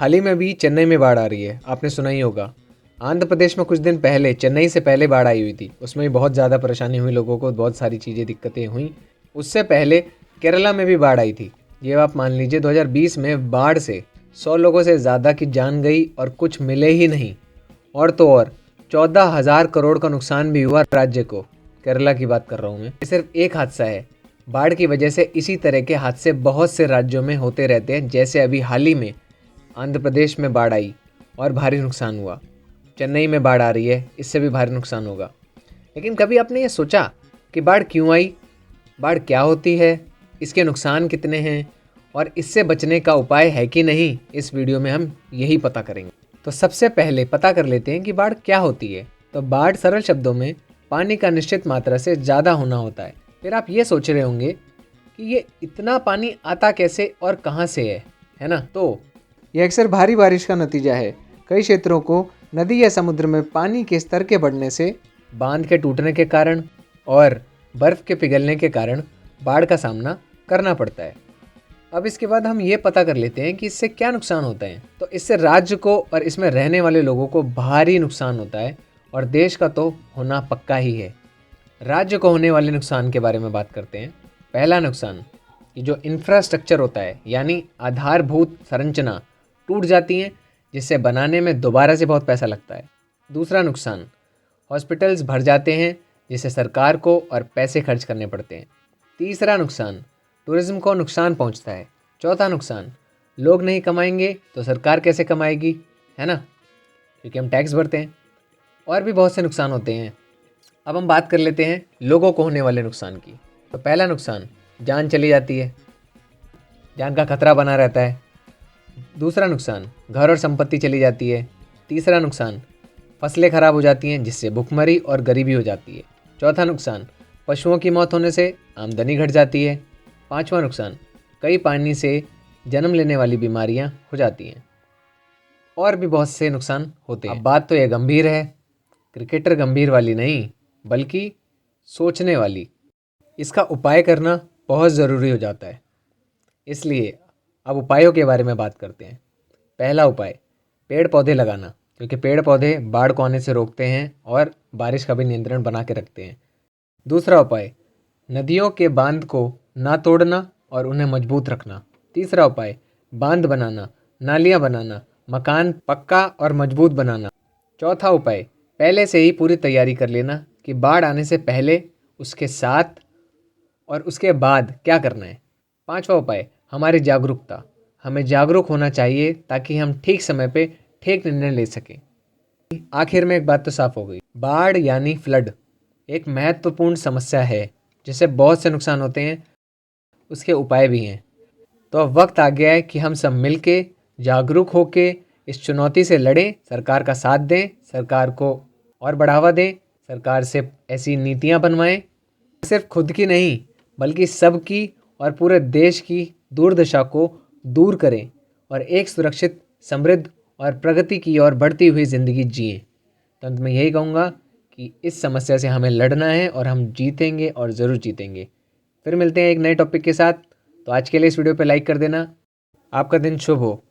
हाल ही में अभी चेन्नई में बाढ़ आ रही है, आपने सुना ही होगा। आंध्र प्रदेश में कुछ दिन पहले चेन्नई से पहले बाढ़ आई हुई थी, उसमें भी बहुत ज़्यादा परेशानी हुई लोगों को, बहुत सारी चीज़ें दिक्कतें हुई। उससे पहले केरला में भी बाढ़ आई थी। ये आप मान लीजिए 2020 में बाढ़ से 100 लोगों से ज़्यादा की जान गई और कुछ मिले ही नहीं। और तो और 14,000 करोड़ का नुकसान भी हुआ राज्य को। केरला की बात कर रहा हूँ मैं। ये सिर्फ एक हादसा है। बाढ़ की वजह से इसी तरह के हादसे बहुत से राज्यों में होते रहते हैं, जैसे अभी हाल ही में आंध्र प्रदेश में बाढ़ आई और भारी नुकसान हुआ। चेन्नई में बाढ़ आ रही है, इससे भी भारी नुकसान होगा। लेकिन कभी आपने ये सोचा कि बाढ़ क्यों आई, बाढ़ क्या होती है, इसके नुकसान कितने हैं और इससे बचने का उपाय है कि नहीं? इस वीडियो में हम यही पता करेंगे। तो सबसे पहले पता कर लेते हैं कि बाढ़ क्या होती है। तो बाढ़ सरल शब्दों में पानी का निश्चित मात्रा से ज़्यादा होना होता है। फिर आप ये सोच रहे होंगे कि ये इतना पानी आता कैसे और कहाँ से है ना? तो यह अक्सर भारी बारिश का नतीजा है। कई क्षेत्रों को नदी या समुद्र में पानी के स्तर के बढ़ने से, बांध के टूटने के कारण और बर्फ़ के पिघलने के कारण बाढ़ का सामना करना पड़ता है। अब इसके बाद हम ये पता कर लेते हैं कि इससे क्या नुकसान होता है। तो इससे राज्य को और इसमें रहने वाले लोगों को भारी नुकसान होता है और देश का तो होना पक्का ही है। राज्य को होने वाले नुकसान के बारे में बात करते हैं। पहला नुकसान, ये जो इंफ्रास्ट्रक्चर होता है यानी आधारभूत संरचना टूट जाती हैं, जिससे बनाने में दोबारा से बहुत पैसा लगता है। दूसरा नुकसान, हॉस्पिटल्स भर जाते हैं, जिससे सरकार को और पैसे खर्च करने पड़ते हैं। तीसरा नुकसान, टूरिज्म को नुकसान पहुंचता है। चौथा नुकसान, लोग नहीं कमाएंगे तो सरकार कैसे कमाएगी, है ना? क्योंकि हम टैक्स भरते हैं। और भी बहुत से नुकसान होते हैं। अब हम बात कर लेते हैं लोगों को होने वाले नुकसान की। तो पहला नुकसान, जान चली जाती है, जान का खतरा बना रहता है। दूसरा नुकसान, घर और संपत्ति चली जाती है। तीसरा नुकसान, फसलें खराब हो जाती हैं, जिससे भुखमरी और गरीबी हो जाती है। चौथा नुकसान, पशुओं की मौत होने से आमदनी घट जाती है। पांचवा नुकसान, कई पानी से जन्म लेने वाली बीमारियां हो जाती हैं। और भी बहुत से नुकसान होते हैं। अब बात तो यह गंभीर है, क्रिकेटर गंभीर वाली नहीं, बल्कि सोचने वाली। इसका उपाय करना बहुत ज़रूरी हो जाता है। इसलिए अब उपायों के बारे में बात करते हैं। पहला उपाय, पेड़ पौधे लगाना, क्योंकि पेड़ पौधे बाढ़ को आने से रोकते हैं और बारिश का भी नियंत्रण बना के रखते हैं। दूसरा उपाय, नदियों के बांध को ना तोड़ना और उन्हें मजबूत रखना। तीसरा उपाय, बांध बनाना, नालियाँ बनाना, मकान पक्का और मजबूत बनाना। चौथा उपाय, पहले से ही पूरी तैयारी कर लेना कि बाढ़ आने से पहले, उसके साथ और उसके बाद क्या करना है। पांचवा उपाय, हमारी जागरूकता। हमें जागरूक होना चाहिए ताकि हम ठीक समय पे ठीक निर्णय ले सकें। आखिर में एक बात तो साफ हो गई, बाढ़ यानी फ्लड एक महत्वपूर्ण समस्या है, जिससे बहुत से नुकसान होते हैं, उसके उपाय भी हैं। तो अब वक्त आ गया है कि हम सब मिलके जागरूक होके इस चुनौती से लड़ें, सरकार का साथ दें, सरकार को और बढ़ावा दें, सरकार से ऐसी नीतियां बनवाएं, सिर्फ खुद की नहीं बल्कि सबकी और पूरे देश की दुर्दशा को दूर करें और एक सुरक्षित, समृद्ध और प्रगति की ओर बढ़ती हुई ज़िंदगी जिएं। तो अंत में यही कहूँगा कि इस समस्या से हमें लड़ना है और हम जीतेंगे और ज़रूर जीतेंगे। फिर मिलते हैं एक नए टॉपिक के साथ। तो आज के लिए इस वीडियो पे लाइक कर देना। आपका दिन शुभ हो।